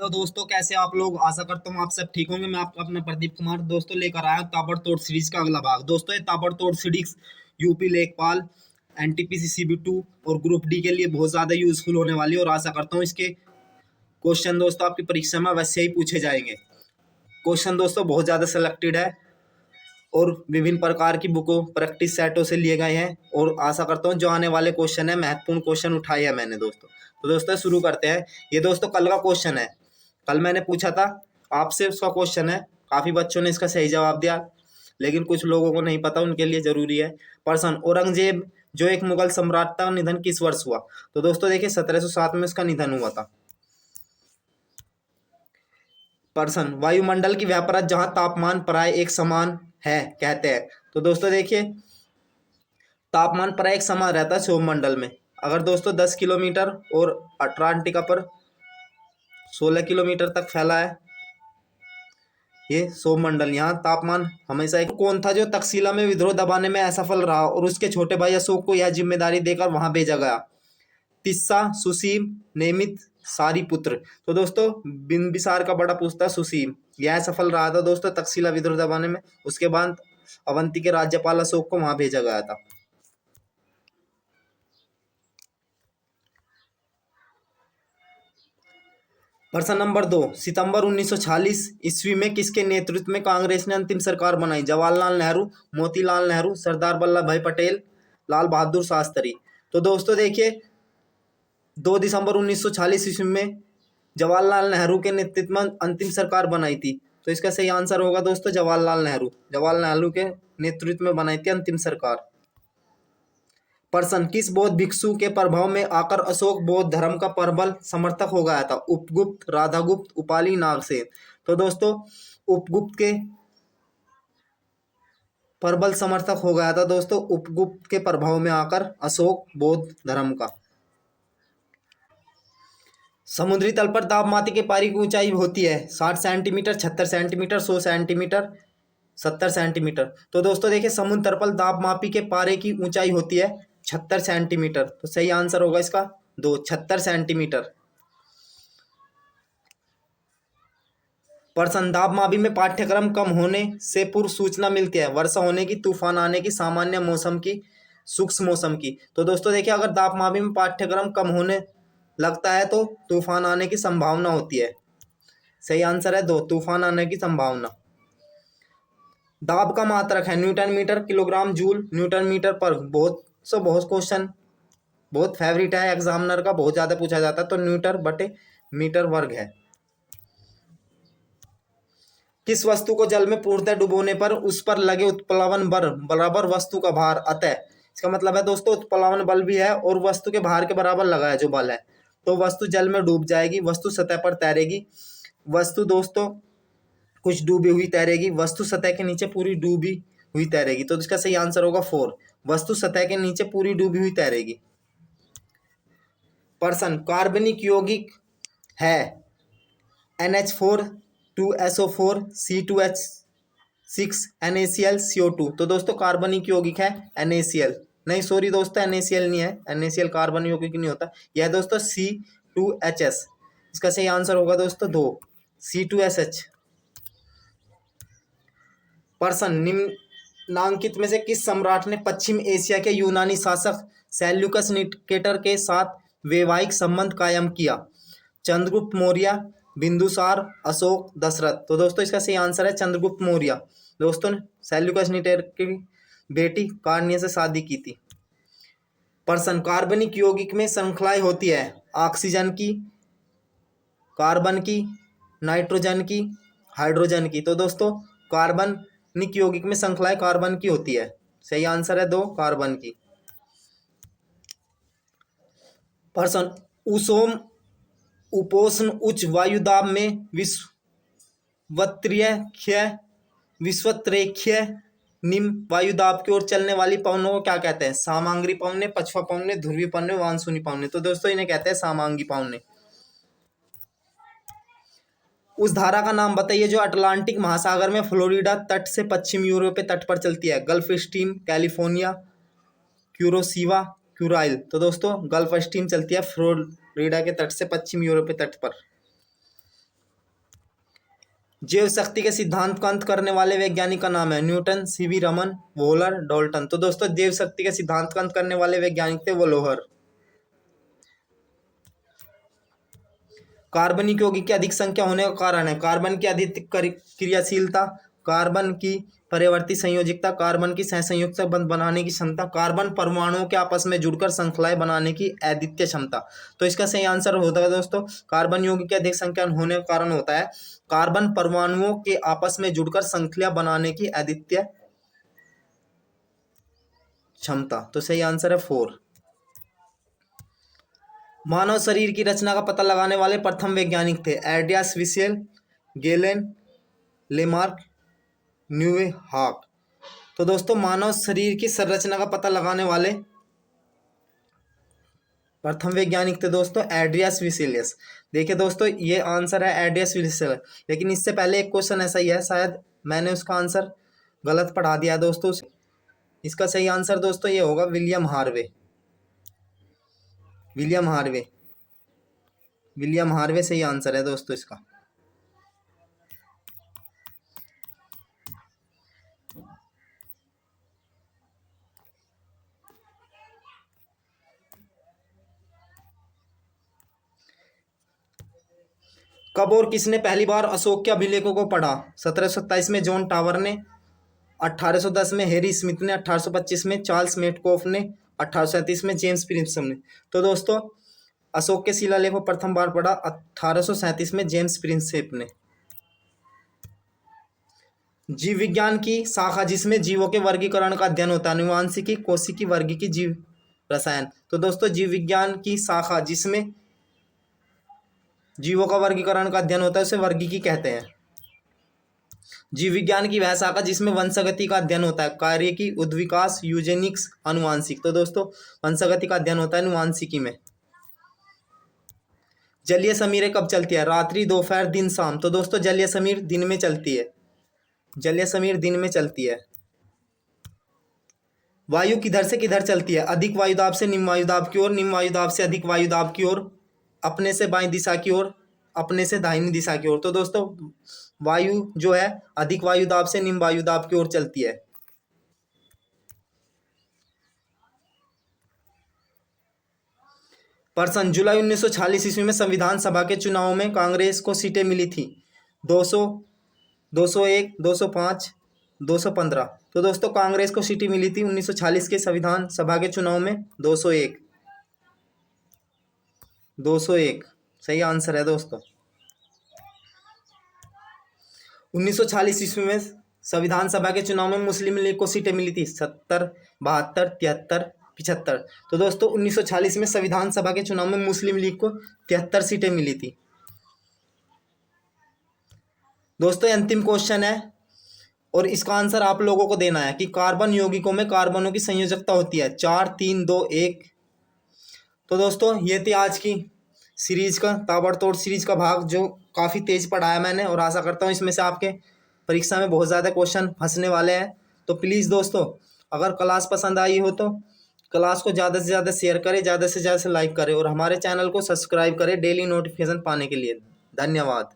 तो दोस्तों कैसे आप लोग। आशा करता हूँ आप सब ठीक होंगे। मैं आपका अपना प्रदीप कुमार दोस्तों लेकर आया हूँ ताबड़तोड़ सीरीज का अगला भाग। दोस्तों ये ताबड़तोड़ सीरीज यूपी लेखपाल, एनटीपीसी सीबी 2 और ग्रुप डी के लिए बहुत ज़्यादा यूजफुल होने वाली है और आशा करता हूँ इसके क्वेश्चन दोस्तों आपकी परीक्षा में वैसे ही पूछे जाएंगे। क्वेश्चन दोस्तों बहुत ज़्यादा सिलेक्टेड है और विभिन्न प्रकार की बुकों प्रैक्टिस सेटों से लिए गए हैं और आशा करता हूँ जो आने वाले क्वेश्चन है महत्वपूर्ण क्वेश्चन उठाए हैं मैंने दोस्तों। तो दोस्तों शुरू करते हैं। ये दोस्तों कल का क्वेश्चन है, कल मैंने पूछा था आपसे, उसका क्वेश्चन है। काफ़ी बच्चों ने इसका सही जवाब दिया लेकिन कुछ लोगों को नहीं पता, उनके लिए जरूरी है। प्रश्न, औरंगजेब जो एक मुगल सम्राट था निधन किस वर्ष हुआ? तो दोस्तों देखिए 1707 में उसका निधन हुआ था। प्रश्न, वायुमंडल की वह परत जहां तापमान प्राय एक समान है कहते हैं? तो दोस्तों देखिए तापमान प्राय एक समान रहता है सौरमंडल में। अगर दोस्तों 10 किलोमीटर और अंटार्कटिका पर 16 किलोमीटर तक फैला है ये सौरमंडल, यहाँ तापमान हमेशा एक। कौन था जो तक्षशिला में विद्रोह दबाने में असफल रहा और उसके छोटे भाई अशोक को यह जिम्मेदारी देकर वहां भेजा गया? तिस्सा, सुसीम, नेमित, सारीपुत्र। तो दोस्तों बिंबिसार का बड़ा पुत्र सुसीम, यह सफल रहा था दोस्तों तक्षशिला विद्रोह दबाने में। उसके बाद अवंती के राज्यपाल अशोक को वहां भेजा गया था। प्रश्न नंबर 2, सितंबर 1946 ईस्वी में किसके नेतृत्व में कांग्रेस ने अंतिम सरकार बनाई? जवाहरलाल नेहरू, मोतीलाल नेहरू, सरदार वल्लभ भाई पटेल, लाल बहादुर शास्त्री। तो दोस्तों देखिए 2 दिसंबर 1946 ईस्वी में जवाहरलाल नेहरू के नेतृत्व में अंतिम सरकार बनाई थी। तो इसका सही आंसर होगा दोस्तों जवाहरलाल नेहरू। जवाहरलाल नेहरू के नेतृत्व में बनाई थी अंतिम सरकार। प्रश्न, किस बौद्ध भिक्षु के प्रभाव में आकर अशोक बौद्ध धर्म का प्रबल समर्थक हो गया था? उपगुप्त, राधागुप्त, उपाली, नागसेन। तो दोस्तों उपगुप्त के प्रबल समर्थक हो गया था दोस्तों, उपगुप्त के प्रभाव में आकर अशोक बौद्ध धर्म का। समुद्री तल पर दाब के पारी की ऊंचाई होती है 60 सेंटीमीटर, 76 सेंटीमीटर, 100 सेंटीमीटर, 70 सेंटीमीटर। तो दोस्तों देखिए समुद्र तल पर दाब के पारे की ऊंचाई होती है 76 सेंटीमीटर। तो सही आंसर होगा इसका 2, 76 सेंटीमीटर। प्रश्न, दाब में पाठ्यक्रम कम होने से पूर्व सूचना मिलती है? वर्षा होने की, तूफान आने की, सामान्य मौसम की, सूक्ष्म मौसम की। तो दोस्तों देखिए अगर दाब में पाठ्यक्रम कम होने लगता है तो तूफान आने की संभावना होती है। सही आंसर है 2, तूफान आने की संभावना। दाब का मात्रक है newton metre, kilogram joule, newton metre पर। बहुत क्वेश्चन बहुत फेवरेट है एग्जामिनर का, बहुत ज्यादा पूछा जाता है। तो न्यूटन बटे मीटर वर्ग है। किस वस्तु को जल में पूर्णतः डुबोने पर उस पर लगे उत्प्लावन बल बराबर वस्तु का भार? अतः इसका मतलब है दोस्तों उत्प्लावन बल भी है और वस्तु के भार के बराबर लगा है जो बल है। तो वस्तु जल में डूब जाएगी, वस्तु सतह पर तैरेगी। वस्तु दोस्तों कुछ डूबी हुई तैरेगी, वस्तु सतह के नीचे पूरी डूबी हुई तैरेगी। तो इसका सही आंसर होगा 4, वस्तु सतह के नीचे पूरी डूबी हुई तैरेगी। प्रश्न, कार्बनिक यौगिक है NH4, 2SO4, C2H6, NaCl, CO2। तो दोस्तों कार्बनिक यौगिक है NaCl। नहीं सॉरी दोस्तों NaCl नहीं है, NaCl कार्बन यौगिक नहीं होता। यह दोस्तों C2H। इसका सही आंसर होगा दोस्तों 2, C2SH। प्रश्न, निम्नांकित में से किस सम्राट ने पश्चिम एशिया के यूनानी शासक सेल्यूकस निकेटर के साथ वैवाहिक संबंध कायम किया? चंद्रगुप्त मौर्य, बिंदुसार, अशोक, दशरथ। तो दोस्तों इसका सही आंसर है चंद्रगुप्त मौर्य। दोस्तों सेल्यूकस निकेटर की बेटी कार्निया से शादी की थी। प्रश्न, कार्बनिक यौगिक में श्रृंखलाएं होती है ऑक्सीजन की, कार्बन की, नाइट्रोजन की, हाइड्रोजन की। तो दोस्तों कार्बनिक यौगिक में श्रृंखलाएं कार्बन की होती है। सही आंसर है 2, कार्बन की। प्रश्न, उष्ण उपोष्ण उच्च वायुदाब में विषुवतरेखीय निम्न वायुदाब की ओर चलने वाली पवनों को क्या कहते हैं? सामांगी पवने, पछुआ पवने, ध्रुवीय पवने, मानसूनी पवने। तो दोस्तों इन्हें कहते हैं सामांगी पवने। उस धारा का नाम बताइए जो अटलांटिक महासागर में फ्लोरिडा तट से पश्चिम यूरोपीय तट पर चलती है? Gulf Stream, California, Kuroshio, Kuril. तो दोस्तों गल्फ स्ट्रीम चलती है फ्लोरिडा के तट से पश्चिम यूरोपीय तट पर। जैव शक्ति के सिद्धांत का अंत करने वाले वैज्ञानिक का नाम है Newton, CV Raman, volar, Dalton. तो दोस्तों जैव शक्ति के सिद्धांत का अंत करने वाले वैज्ञानिक थे वोल्हर। कार्बनिक यौगिक की अधिक संख्या होने का कारण है कार्बन की अधिक क्रियाशीलता, कार्बन की परिवर्ती संयोजकता, कार्बन की सहसंयुक्त बंध बनाने की क्षमता, कार्बन परमाणुओं के आपस में जुड़कर श्रृंखलाएं बनाने की अद्वितीय क्षमता। तो इसका सही आंसर होता है दोस्तों कार्बन यौगिक की अधिक संख्या होने का कारण होता है कार्बन परमाणुओं के आपस में जुड़कर श्रृंखला बनाने की अद्वितीय क्षमता। तो सही आंसर है 4। मानव शरीर की रचना का पता लगाने वाले प्रथम वैज्ञानिक थे एड्रियास विसेल, गेलेन, लेमार्क, न्यूवे हाक। तो दोस्तों मानव शरीर की संरचना का पता लगाने वाले प्रथम वैज्ञानिक थे दोस्तों एड्रियास विसेलियस। देखिए दोस्तों ये आंसर है एड्रियास विसेलियस, लेकिन इससे पहले एक क्वेश्चन ऐसा ही है, शायद मैंने उसका आंसर गलत पढ़ा दिया है दोस्तों। इसका सही आंसर दोस्तों ये होगा William Harvey. William Harvey, William Harvey सही आंसर है दोस्तों इसका। कब और किसने पहली बार अशोक के अभिलेखों को पढ़ा? 1727 में जॉन टावर ने, 1810 में हैरी स्मिथ ने, 1825 में चार्ल्स मेटकॉफ ने, 1837 में जेम्स प्रिंसम ने। तो दोस्तों अशोक के शिलालेख को प्रथम बार पढ़ा 1837 में जेम्स प्रिंसेप ने। जीव विज्ञान की शाखा जिसमें जीवों के वर्गीकरण का अध्ययन होता है अनुवांशिकी, कोशिकी, वर्गीकी, जीव रसायन। तो दोस्तों जीव विज्ञान की शाखा जिसमें जीवों का वर्गीकरण का अध्ययन होता है उसे वर्गीकी कहते हैं। जीव विज्ञान की वह शाखा जिसमें वंशगति का अध्ययन होता है कार्यकी, उद्विकास, यूजेनिक्स, अनुवांशिक। तो दोस्तों वंशगति का अध्ययन होता है अनुवांशिकी में। जलीय समीरें कब चलती है? रात्रि, दोपहर, दिन, शाम। तो दोस्तों जलीय समीर दिन में चलती है, जलीय समीर दिन में चलती है। वायु किधर से किधर चलती है? अधिक वायुदाब से निम्न वायुदाब की ओर, निम्न वायुदाब से अधिक वायुदाब की ओर, अपने से बाईं दिशा की ओर, अपने से दाहिनी दिशा की ओर। तो दोस्तों वायु जो है अधिक वायुदाब से निम्न वायुदाब की ओर चलती है। पर्सन जुलाई 1946 ईस्वी में संविधान सभा के चुनाव में कांग्रेस को सीटें मिली थी 200, 201, 205, 215। तो दोस्तों कांग्रेस को सीटें मिली थी 1946 के संविधान सभा के चुनाव में 201, 201 सही आंसर है दोस्तों। 1946 ईस्वी में संविधान सभा के चुनाव में मुस्लिम लीग को सीटें मिली थी 70, 72, 73, 75। तो दोस्तों 1946 में संविधान सभा के चुनाव में मुस्लिम लीग को 73 सीटें मिली थी। दोस्तों अंतिम क्वेश्चन है और इसका आंसर आप लोगों को देना है कि कार्बन यौगिकों में कार्बनों की संयोजकता होती है 4, 3, 2, 1। तो दोस्तों ये थी आज की सीरीज का ताबड़तोड़ सीरीज का भाग जो काफ़ी तेज पढ़ाया मैंने, और आशा करता हूँ इसमें से आपके परीक्षा में बहुत ज़्यादा क्वेश्चन फंसने वाले हैं। तो प्लीज़ दोस्तों अगर क्लास पसंद आई हो तो क्लास को ज़्यादा से ज़्यादा शेयर करें, ज़्यादा से ज़्यादा लाइक करें और हमारे चैनल को सब्सक्राइब करें डेली नोटिफिकेशन पाने के लिए। धन्यवाद।